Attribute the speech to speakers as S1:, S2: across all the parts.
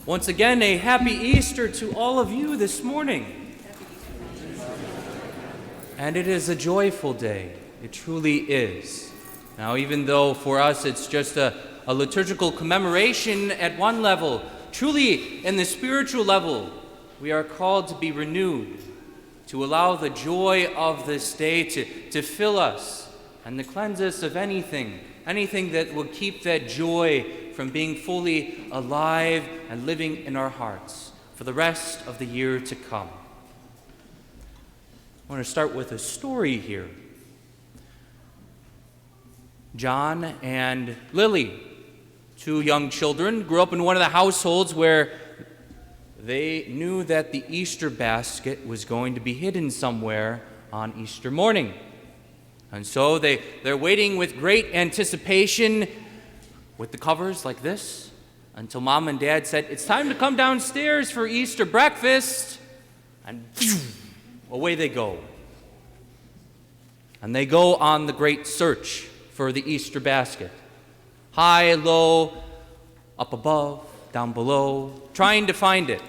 S1: Once again, a happy Easter to all of you this morning. And it is a joyful day. It truly is. Now, even though for us it's just a liturgical commemoration at one level, truly in the spiritual level, we are called to be renewed, to allow the joy of this day to fill us and to cleanse us of anything that will keep that joy from being fully alive and living in our hearts for the rest of the year to come. I want to start with a story here. John and Lily, two young children, grew up in one of the households where they knew that the Easter basket was going to be hidden somewhere on Easter morning. And so they're waiting with great anticipation with the covers like this until Mom and Dad said, "It's time to come downstairs for Easter breakfast." And away they go. And they go on the great search for the Easter basket. High, low, up above, down below, trying to find it.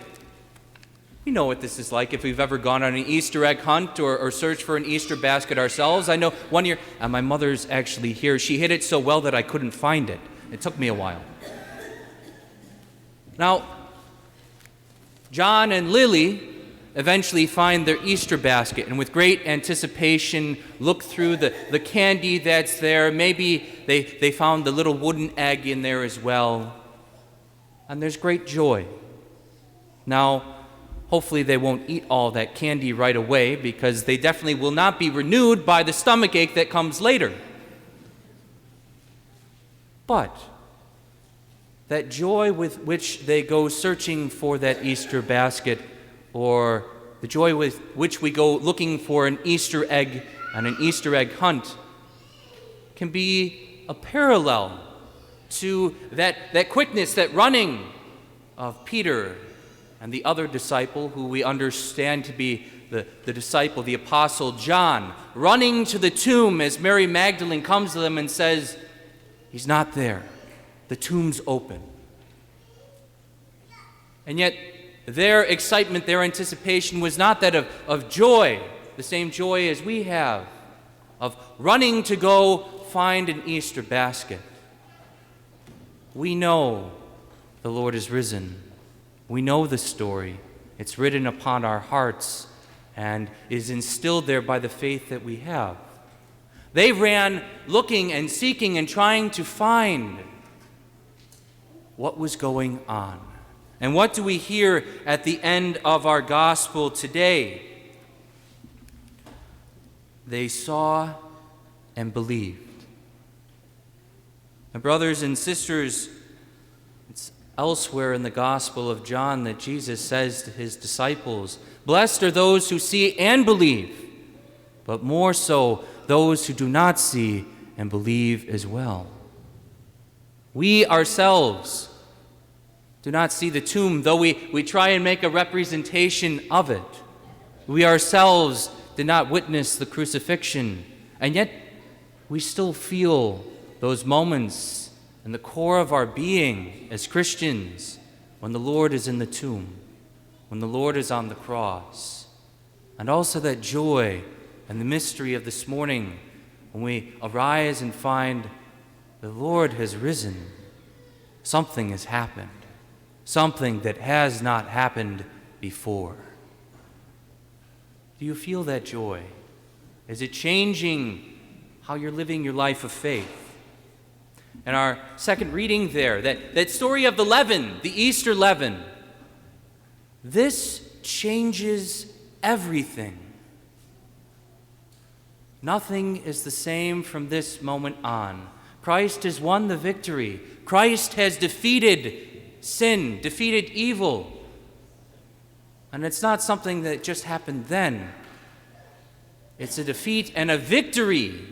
S1: You know what this is like if we've ever gone on an Easter egg hunt or searched for an Easter basket ourselves. I know one year, and my mother's actually here, she hid it so well that I couldn't find it. It took me a while. Now, John and Lily eventually find their Easter basket and with great anticipation look through the candy that's there. Maybe they found the little wooden egg in there as well. And there's great joy. Now, hopefully they won't eat all that candy right away because they definitely will not be renewed by the stomachache that comes later. But that joy with which they go searching for that Easter basket, or the joy with which we go looking for an Easter egg and an Easter egg hunt, can be a parallel to that quickness, that running of Peter and the other disciple who we understand to be the disciple, the apostle John, running to the tomb as Mary Magdalene comes to them and says, "He's not there. The tomb's open." And yet their excitement, their anticipation was not that of joy, the same joy as we have, of running to go find an Easter basket. We know the Lord is risen. We know the story. It's written upon our hearts and is instilled there by the faith that we have. They ran looking and seeking and trying to find what was going on. And what do we hear at the end of our gospel today? They saw and believed. My brothers and sisters, it's elsewhere in the Gospel of John that Jesus says to his disciples, "Blessed are those who see and believe, but more so those who do not see and believe as well." We ourselves do not see the tomb, though we try and make a representation of it. We ourselves did not witness the crucifixion, and yet we still feel those moments in the core of our being as Christians when the Lord is in the tomb, when the Lord is on the cross, and also that joy and the mystery of this morning when we arise and find the Lord has risen. Something has happened. Something that has not happened before. Do you feel that joy? Is it changing how you're living your life of faith? And our second reading there, that story of the leaven, the Easter leaven, this changes everything. Nothing is the same from this moment on. Christ has won the victory. Christ has defeated sin, defeated evil. And it's not something that just happened then. It's a defeat and a victory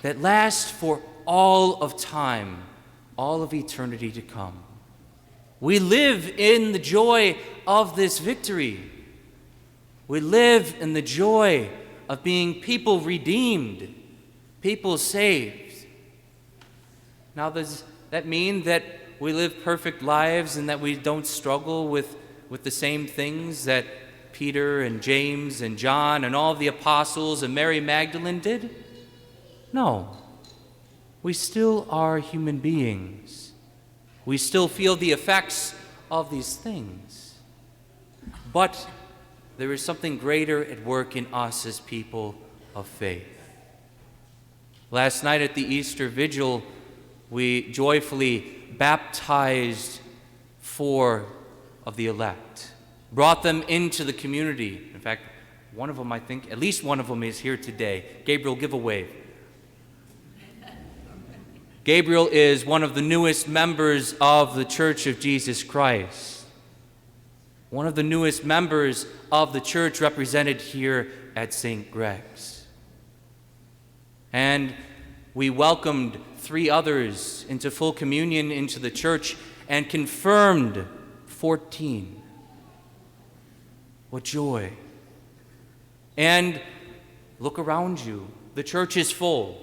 S1: that lasts for all of time, all of eternity to come. We live in the joy of this victory. We live in the joy of being people redeemed, people saved. Now, does that mean that we live perfect lives and that we don't struggle with the same things that Peter and James and John and all of the apostles and Mary Magdalene did? No. We still are human beings. We still feel the effects of these things. But there is something greater at work in us as people of faith. Last night at the Easter Vigil, we joyfully baptized 4 of the elect, brought them into the community. In fact, one of them, I think, at least one of them is here today. Gabriel, give a wave. Gabriel is one of the newest members of the Church of Jesus Christ. One of the newest members of the church represented here at St. Greg's. And we welcomed 3 others into full communion into the church and confirmed 14. What joy. And look around you. The church is full.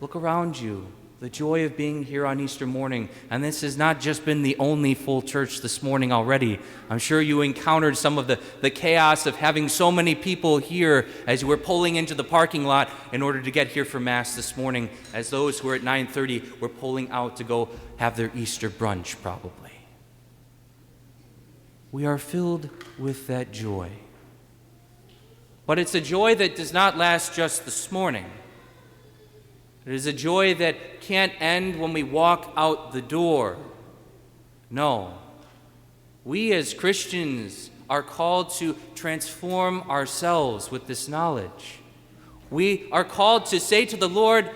S1: Look around you. The joy of being here on Easter morning. And this has not just been the only full church this morning already. I'm sure you encountered some of the chaos of having so many people here as you were pulling into the parking lot in order to get here for Mass this morning, as those who are at 9:30 were pulling out to go have their Easter brunch, probably. We are filled with that joy. But it's a joy that does not last just this morning. It is a joy that can't end when we walk out the door. No. We as Christians are called to transform ourselves with this knowledge. We are called to say to the Lord,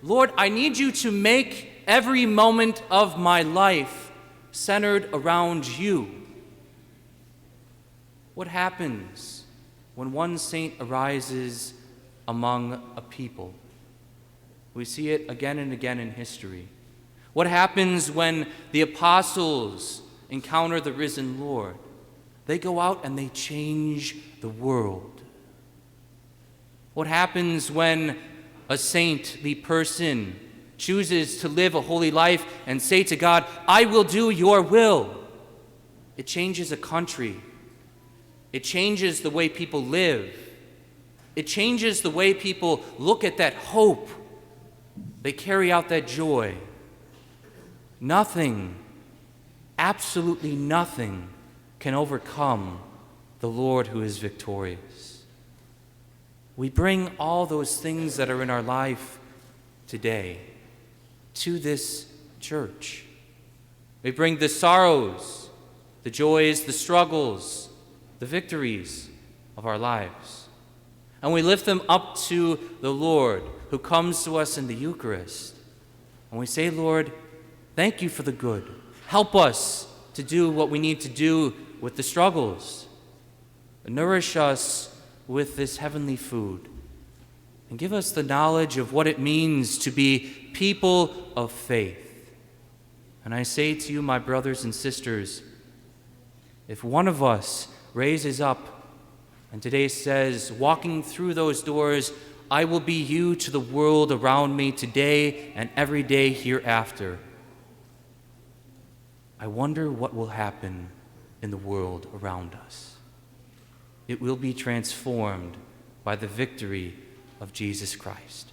S1: Lord, I need you to make every moment of my life centered around you. What happens when one saint arises among a people? We see it again and again in history. What happens when the apostles encounter the risen Lord? They go out and they change the world. What happens when a saintly person chooses to live a holy life and say to God, I will do your will? It changes a country. It changes the way people live. It changes the way people look at that hope. They carry out that joy. Nothing, absolutely nothing, can overcome the Lord who is victorious. We bring all those things that are in our life today to this church. We bring the sorrows, the joys, the struggles, the victories of our lives. And we lift them up to the Lord who comes to us in the Eucharist. And we say, Lord, thank you for the good. Help us to do what we need to do with the struggles. Nourish us with this heavenly food. And give us the knowledge of what it means to be people of faith. And I say to you, my brothers and sisters, if one of us raises up and today says, walking through those doors, I will be you to the world around me today and every day hereafter, I wonder what will happen in the world around us. It will be transformed by the victory of Jesus Christ.